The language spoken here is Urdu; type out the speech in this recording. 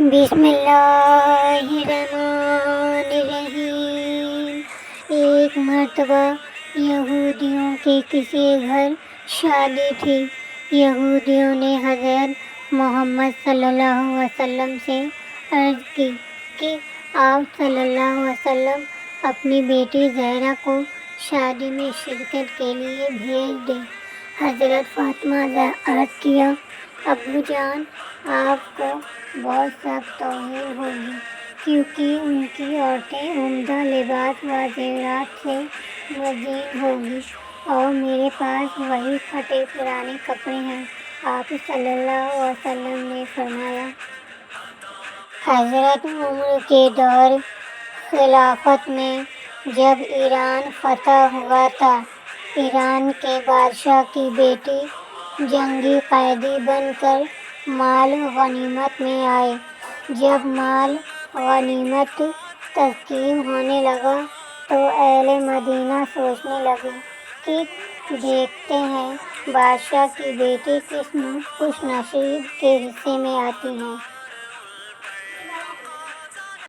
بسم اللہ الرحمن الرحیم۔ ایک مرتبہ یہودیوں کے کسی گھر شادی تھی۔ یہودیوں نے حضرت محمد صلی اللہ علیہ وسلم سے عرض کی کہ آپ صلی اللہ علیہ وسلم اپنی بیٹی زہرا کو شادی میں شرکت کے لیے بھیج دیں۔ حضرت فاطمہ نے عرض کیا، ابو جان، آپ کو بہت سخت توہین ہوگی، کیونکہ ان کی عورتیں عمدہ لباس و زیورات سے مزین ہوں گی اور میرے پاس وہی پھٹے پرانے کپڑے ہیں۔ آپ صلی اللہ علیہ وسلم نے فرمایا، حضرت عمر کے دور خلافت میں جب ایران فتح ہوا تھا، ایران کے بادشاہ کی بیٹی جنگی قیدی بن کر مال غنیمت میں آئی۔ جب مال غنیمت تقسیم ہونے لگا تو اہل مدینہ سوچنے لگے کہ دیکھتے ہیں بادشاہ کی بیٹی کس خوش نصیب کے حصے میں آتی ہے۔